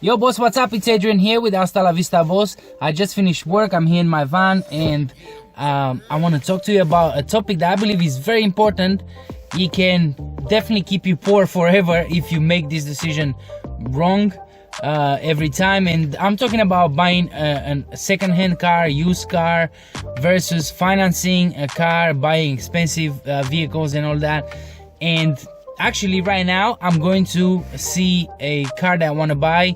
Yo boss, what's up? It's Adrian here with Hasta la Vista boss. I just finished work. I'm here in my van and I want to talk to you about a topic that I believe is very important. It can definitely keep you poor forever if you make this decision wrong every time. And I'm talking about buying a second-hand car, used car, versus financing a car, buying expensive vehicles and all that. And actually right now I'm going to see a car that I want to buy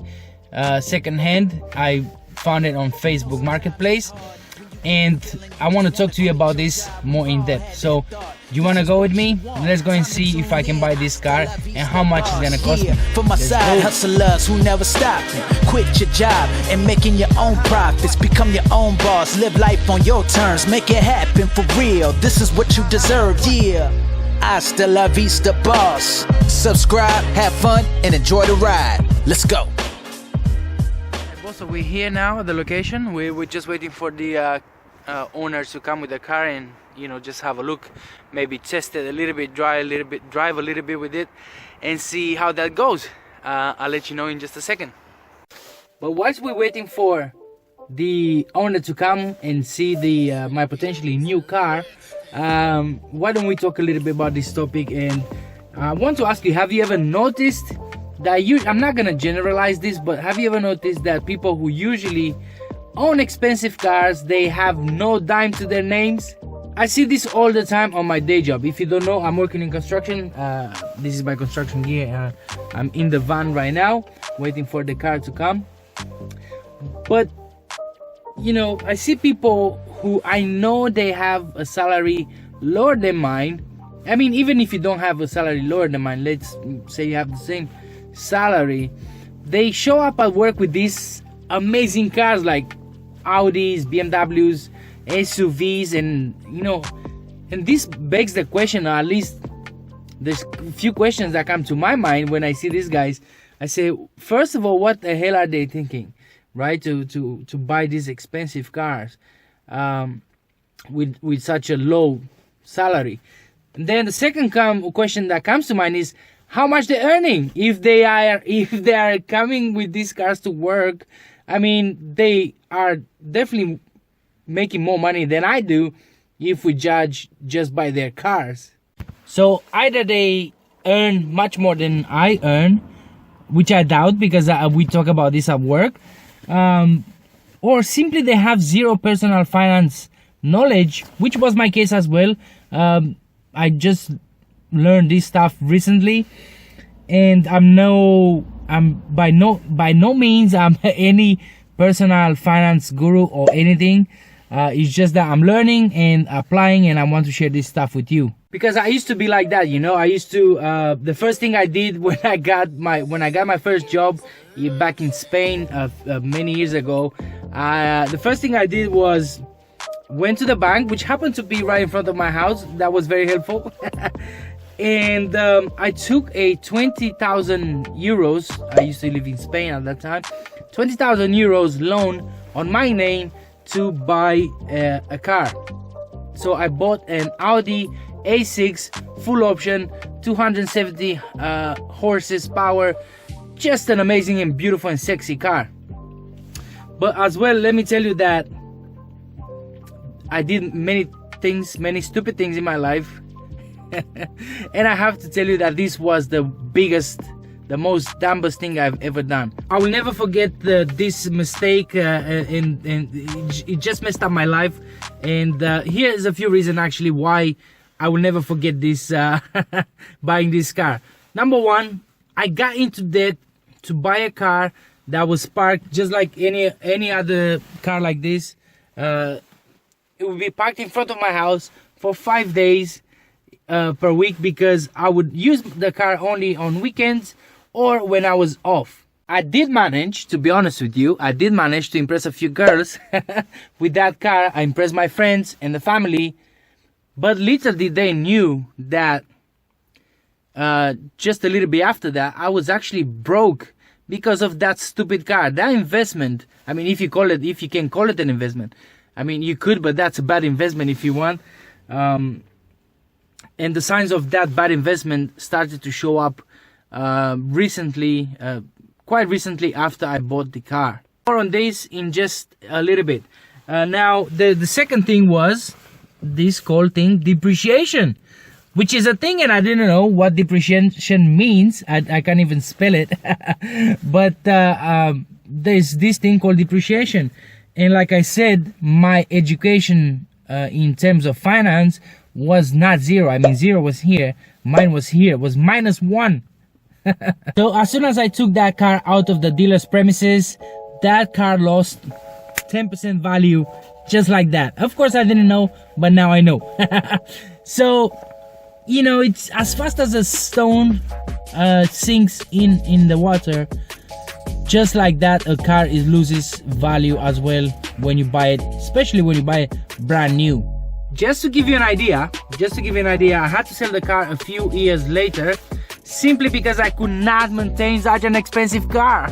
second-hand. I found it on Facebook Marketplace and I want to talk to you about this more in depth. So you want to go with me? Let's go and see if I can buy this car and how much it's gonna cost me. For my side hustlers who never stop, quit your job and making your own profits. Become your own boss, live life on your terms, make it happen for real. This is what you deserve, yeah. Hasta la Vista boss. Subscribe, have fun, and enjoy the ride. Let's go. So we're here now at the location. We're just waiting for the owners to come with the car and just have a look, maybe test it a little bit, drive a little bit with it, and see how that goes. I'll let you know in just a second. But whilst we're waiting for the owner to come and see the my potentially new car, why don't we talk a little bit about this topic? And I want to ask you, have you ever noticed that I'm not gonna generalize this, but have you ever noticed that people who usually own expensive cars, they have no dime to their names? I see this all the time on my day job. If you don't know, I'm working in construction. This is my construction gear. I'm in the van right now waiting for the car to come. But I see people who I know they have a salary lower than mine. I mean, even if you don't have a salary lower than mine, let's say you have the same salary, they show up at work with these amazing cars like Audis, BMWs, SUVs, and this begs the question, or at least there's a few questions that come to my mind when I see these guys. I say, first of all, what the hell are they thinking, right, to buy these expensive cars with such a low salary? And then the second question that comes to mind is how much they're earning. If they are coming with these cars to work, I mean, they are definitely making more money than I do if we judge just by their cars. So either they earn much more than I earn, which I doubt because we talk about this at work, or simply they have zero personal finance knowledge, which was my case as well. I just learned this stuff recently, and I'm by no means I'm any personal finance guru or anything. It's just that I'm learning and applying, and I want to share this stuff with you because I used to be like that. I used to the first thing I did when I got my first job back in Spain many years ago, the first thing I did was went to the bank, which happened to be right in front of my house. That was very helpful. And I took a 20,000 euros. I used to live in Spain at that time. 20,000 euros loan on my name to buy a car. So I bought an Audi A6 full option, 270 horses power, just an amazing and beautiful and sexy car. But as well, let me tell you that I did many stupid things in my life. And I have to tell you that this was the most dumbest thing I've ever done. I will never forget this mistake, and it just messed up my life. And here's a few reasons actually why I will never forget this buying this car. Number one, I got into debt to buy a car that was parked just like any other car like this. It would be parked in front of my house for 5 days per week because I would use the car only on weekends or when I was off. I did manage, to be honest with you, to impress a few girls with that car. I impressed my friends and the family, but little did they knew that just a little bit after that, I was actually broke because of that stupid car. That investment, I mean, if you can call it an investment, I mean, you could, but that's a bad investment if you want. And the signs of that bad investment started to show up recently, quite recently after I bought the car. More on this in just a little bit. Now the second thing was this called thing, depreciation, which is a thing, and I didn't know what depreciation means. I can't even spell it. But there's this thing called depreciation, and like I said, my education in terms of finance was not zero. I mean, zero was here, mine was here, it was -1. So as soon as I took that car out of the dealer's premises, that car lost 10% value just like that. Of course I didn't know, but now I know. So, you know, it's as fast as a stone sinks in the water, just like that a car loses value as well when you buy it, especially when you buy it brand new. Just to give you an idea, I had to sell the car a few years later simply because I could not maintain such an expensive car.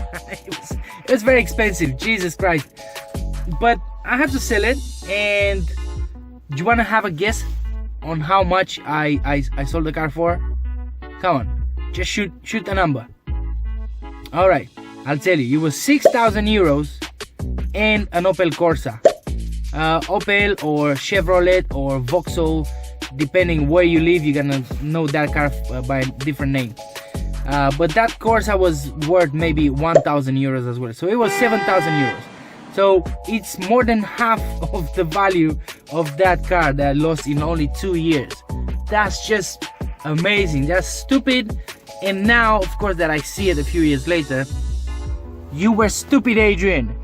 It was very expensive, Jesus Christ. But I have to sell it, and do you want to have a guess on how much I sold the car for? Come on, just shoot a number. All right, I'll tell you. It was 6,000 euros and an Opel Corsa. Opel or Chevrolet or Vauxhall, depending where you live, you're gonna know that car by a different name. But that Corsa was worth maybe 1,000 euros as well, so it was 7,000 euros. So it's more than half of the value of that car that I lost in only 2 years. That's just amazing. That's stupid. And now, of course, that I see it a few years later, you were stupid, Adrian.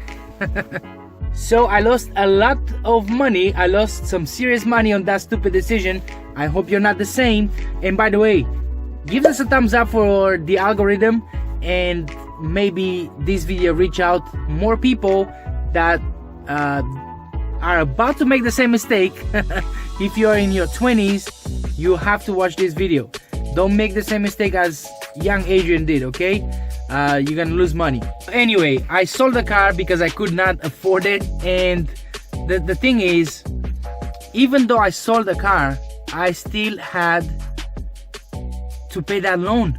So I lost a lot of money. I lost some serious money on that stupid decision. I hope you're not the same. And by the way, give us a thumbs up for the algorithm, and maybe this video reach out more people that are about to make the same mistake. If you're in your 20s, you have to watch this video. Don't make the same mistake as young Adrian did, okay? You're gonna lose money. Anyway, I sold the car because I could not afford it, and the thing is, even though I sold the car, I still had to pay that loan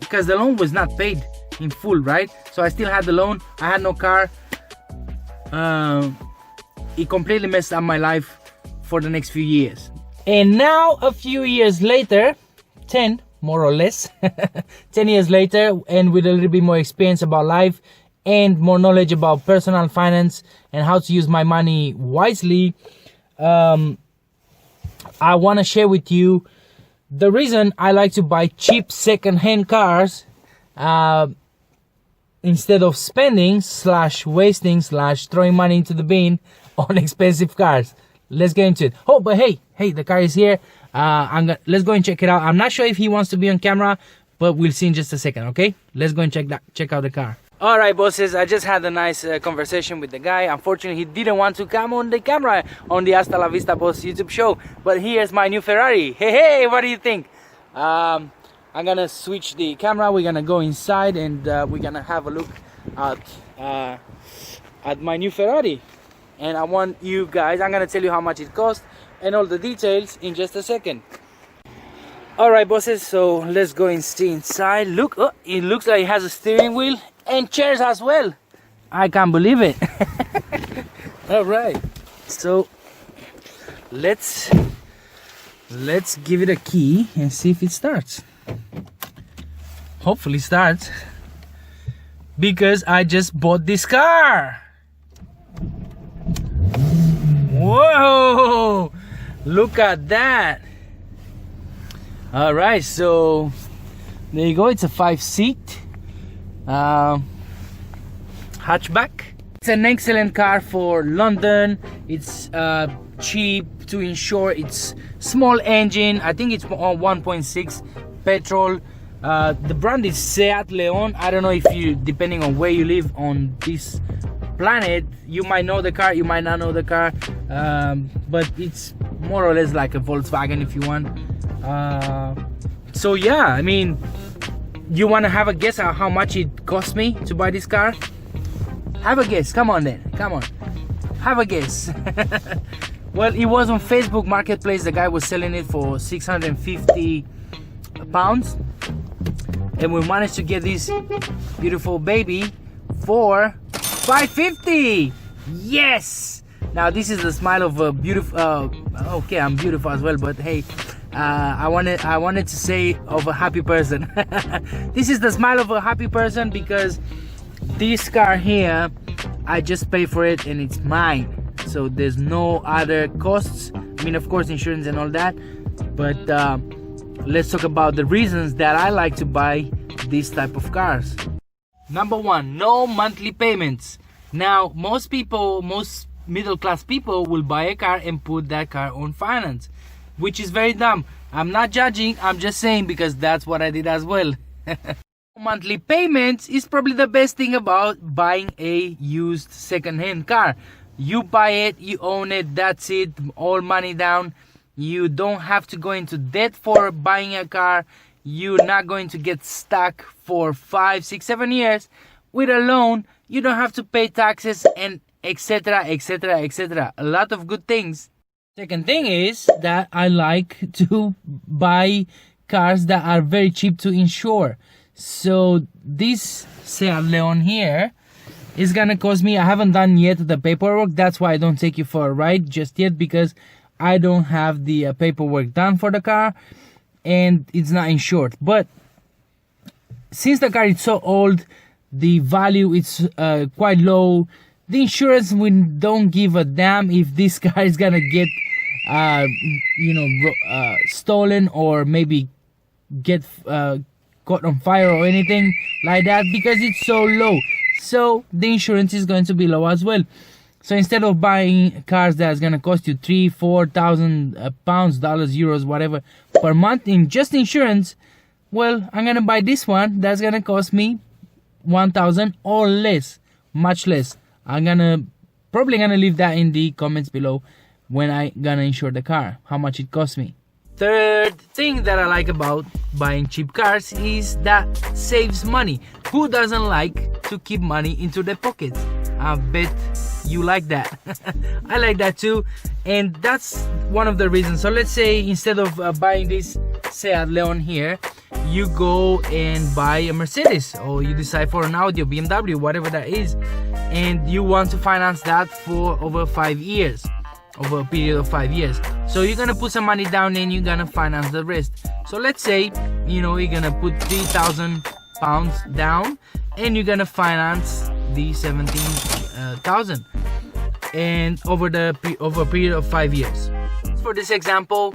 because the loan was not paid in full, right? So I still had the loan. I had no car. It completely messed up my life for the next few years. And now, a few years later, 10 more or less, 10 years later, and with a little bit more experience about life and more knowledge about personal finance and how to use my money wisely, I want to share with you the reason I like to buy cheap second-hand cars instead of spending / wasting / throwing money into the bin on expensive cars. Let's get into it. Oh, but hey, the car is here. Let's go and check it out. I'm not sure if he wants to be on camera, but we'll see in just a second, okay? Let's go and check out the car. All right, bosses, I just had a nice conversation with the guy. Unfortunately, he didn't want to come on the camera on the Hasta la Vista Boss YouTube show, but here's my new Ferrari. Hey, what do you think? I'm gonna switch the camera. We're gonna go inside, and we're gonna have a look at my new Ferrari. And I want you guys, I'm gonna tell you how much it cost and all the details in just a second. All right, bosses, so let's go and see inside. Look, oh, it looks like it has a steering wheel and chairs as well. I can't believe it. All right, so let's give it a key and see if it starts. Hopefully it starts, because I just bought this car. Whoa, look at that. All right, so there you go. It's a 5-seat hatchback. It's an excellent car for London. It's cheap to insure. It's small engine. I think it's 1.6 petrol. The brand is Seat Leon. I don't know if you, depending on where you live on this planet, you might know the car, you might not know the car, but it's more or less like a Volkswagen if you want. So yeah, I mean, you want to have a guess at how much it cost me to buy this car? Have a guess. Come on then, come on, have a guess. Well, it was on Facebook Marketplace. The guy was selling it for 650 pounds, and we managed to get this beautiful baby for $550. Yes. Now this is the smile of a beautiful. Okay, I'm beautiful as well, but hey, I wanted to say of a happy person. This is the smile of a happy person because this car here, I just pay for it and it's mine. So there's no other costs. I mean, of course, insurance and all that. But let's talk about the reasons that I like to buy this type of cars. Number one, no monthly payments. Now, most middle class people will buy a car and put that car on finance, which is very dumb. I'm not judging, I'm just saying because that's what I did as well. Monthly payments is probably the best thing about buying a used second-hand car. You buy it, you own it, that's it, all money down. You don't have to go into debt for buying a car. You're not going to get stuck for 5, 6, 7 years with a loan. You don't have to pay taxes and etc, etc, etc. A lot of good things. Second thing is that I like to buy cars that are very cheap to insure. So this Seat Leon here is gonna cost me, I haven't done yet the paperwork, that's why I don't take you for a ride just yet, because I don't have the paperwork done for the car and it's not insured. But since the car is so old, the value is quite low. The insurance, we don't give a damn if this car is gonna get stolen or maybe get caught on fire or anything like that, because it's so low. So the insurance is going to be low as well. So instead of buying cars that's gonna cost you 3,000-4,000 pounds, dollars, euros, whatever per month in just insurance, well, I'm gonna buy this one that's gonna cost me 1,000 or less, much less. I'm probably gonna leave that in the comments below when I gonna insure the car, how much it costs me. Third thing that I like about buying cheap cars is that saves money. Who doesn't like to keep money into their pockets? I bet you like that. I like that too, and that's one of the reasons. So let's say instead of buying this Seat Leon here, you go and buy a Mercedes, or you decide for an Audi or BMW, whatever that is, and you want to finance that for over 5 years, over a period of 5 years. So you're gonna put some money down and you're gonna finance the rest. So let's say, you're gonna put 3,000 pounds down and you're gonna finance the 17,000 and over a period of 5 years. For this example,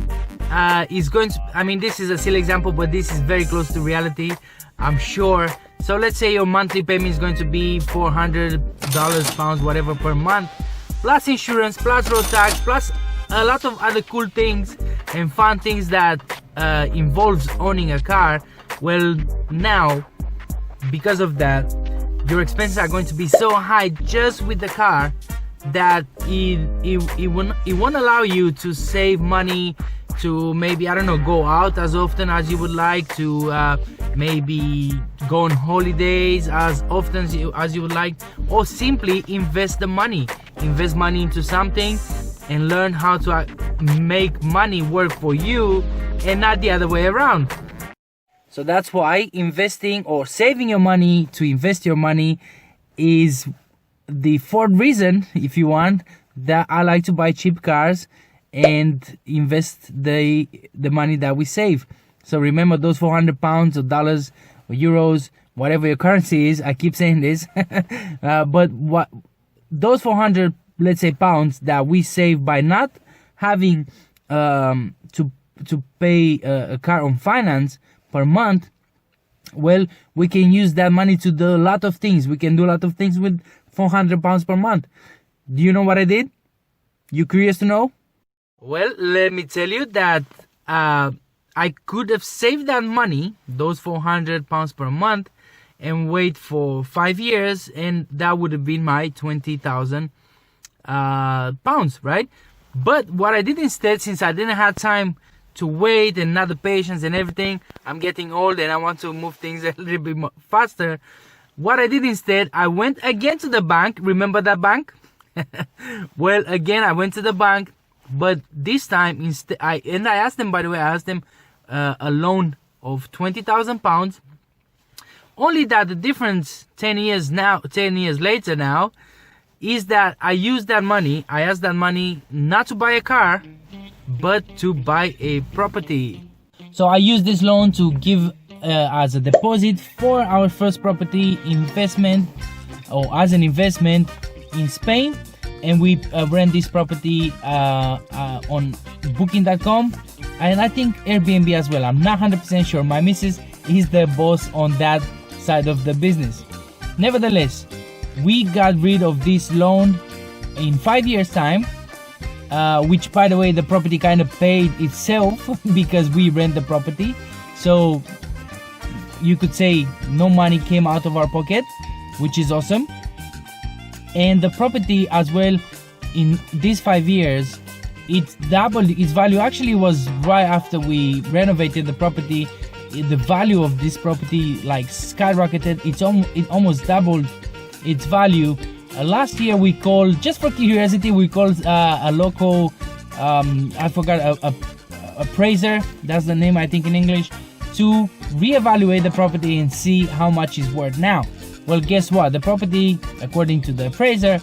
this is a silly example, but this is very close to reality, I'm sure. So let's say your monthly payment is going to be $400, pounds, whatever per month, plus insurance, plus road tax, plus a lot of other cool things and fun things that involves owning a car. Well, now, because of that, your expenses are going to be so high just with the car that it won't allow you to save money, to maybe, I don't know, go out as often as you would like, to maybe go on holidays as often as you would like, or simply invest money into something and learn how to make money work for you and not the other way around. So that's why investing or saving your money to invest your money is the fourth reason, if you want, that I like to buy cheap cars and invest the money that we save. So remember those 400 pounds or dollars or euros, whatever your currency is, I keep saying this, but what those 400, let's say, pounds that we save by not having to pay a car on finance per month, well, we can use that money to do a lot of things. We can do a lot of things with 400 pounds per month. Do you know what I did? You curious to know? Well, let me tell you that I could have saved that money, those 400 pounds per month, and wait for 5 years, and that would have been my 20,000 pounds, right? But what I did instead, since I didn't have time to wait and not the patience and everything, I'm getting old and I want to move things a little bit more faster. What I did instead, I went again to the bank. Remember that bank? Well, again, I went to the bank, but this time instead, I asked them, by the way, a loan of 20,000 pounds, Only that the difference 10 years later now, is that I asked that money not to buy a car, but to buy a property. So I used this loan to give as a deposit for our first property investment, or as an investment in Spain, and we rent this property on booking.com, and I think Airbnb as well. I'm not 100% sure. My missus is the boss on that side of the business. Nevertheless, we got rid of this loan in 5 years time, which, by the way, the property kind of paid itself because we rent the property. So you could say no money came out of our pocket, which is awesome. And the property as well, in these 5 years, it doubled its value. Actually, was right after we renovated the property. The value of this property like skyrocketed. It almost doubled its value. Last year we called, just for curiosity, we called a local I forgot, a appraiser, that's the name I think in English, to reevaluate the property and see how much it's worth now. Well, guess what? The property, according to the appraiser,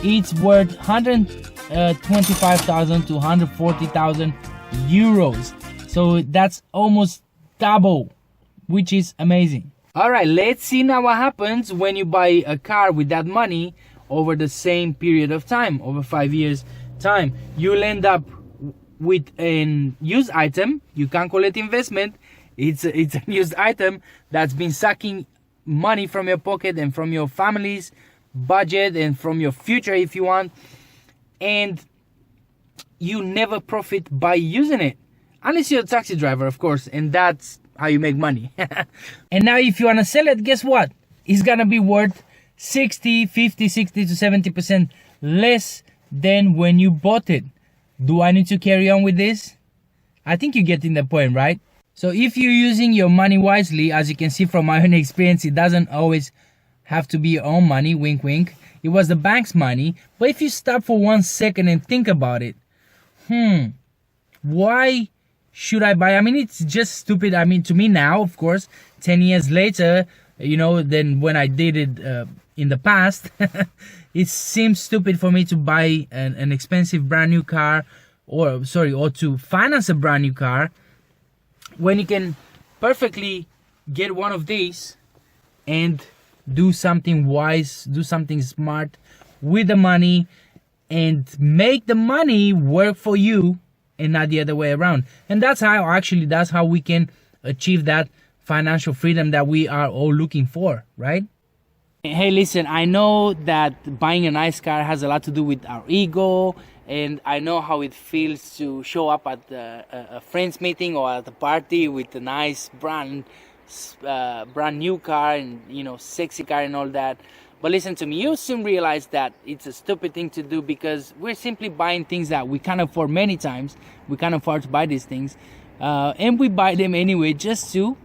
it's worth 125,000 to 140,000 euros. So that's almost double, which is amazing. All right, let's see now what happens when you buy a car with that money over the same period of time, over 5 years time. You'll end up with an used item. You can't call it investment. It's a used item that's been sucking money from your pocket and from your family's budget and from your future if you want, and you never profit by using it, unless you're a taxi driver, of course, and that's how you make money. And now if you want to sell it, guess what? It's gonna be worth 60 to 70% less than when you bought it. Do I need to carry on with this? I think you're getting the point, right? So if you're using your money wisely, as you can see from my own experience, it doesn't always have to be your own money, wink wink. It was the bank's money. But if you stop for 1 second and think about it, why should I buy? I mean, it's just stupid. I mean, to me now, of course, 10 years later, than when I did it in the past, it seems stupid for me to buy an expensive brand new car, or to finance a brand new car, when you can perfectly get one of these and do something wise, do something smart with the money, and make the money work for you and not the other way around. And that's how we can achieve that financial freedom that we are all looking for, right? Hey, listen, I know that buying a nice car has a lot to do with our ego, and I know how it feels to show up at a friend's meeting or at a party with a nice brand new car and sexy car and all that. But listen to me, you'll soon realize that it's a stupid thing to do, because we're simply buying things that we can't afford. Many times we can't afford to buy these things, and we buy them anyway just to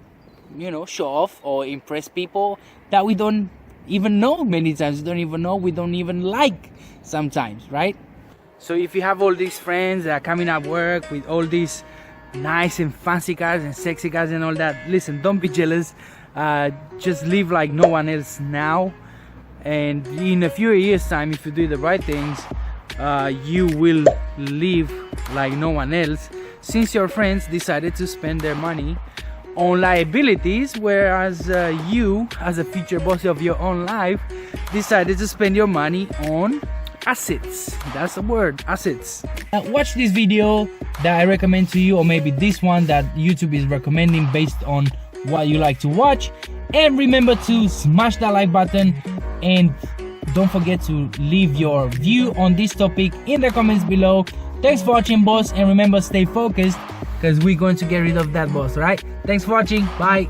show off or impress people that we don't even know. Many times we don't even like sometimes, right? So if you have all these friends that are coming at work with all these nice and fancy cars and sexy cars and all that, listen, don't be jealous. Just live like no one else now, and in a few years time, if you do the right things, you will live like no one else, since your friends decided to spend their money on liabilities, whereas you, as a future boss of your own life, decided to spend your money on assets. That's the word, assets. Watch this video that I recommend to you, or maybe this one that YouTube is recommending based on what you like to watch, and remember to smash that like button, and don't forget to leave your view on this topic in the comments below. Thanks for watching, boss, and remember, stay focused, because we're going to get rid of that boss, right? Thanks for watching. Bye.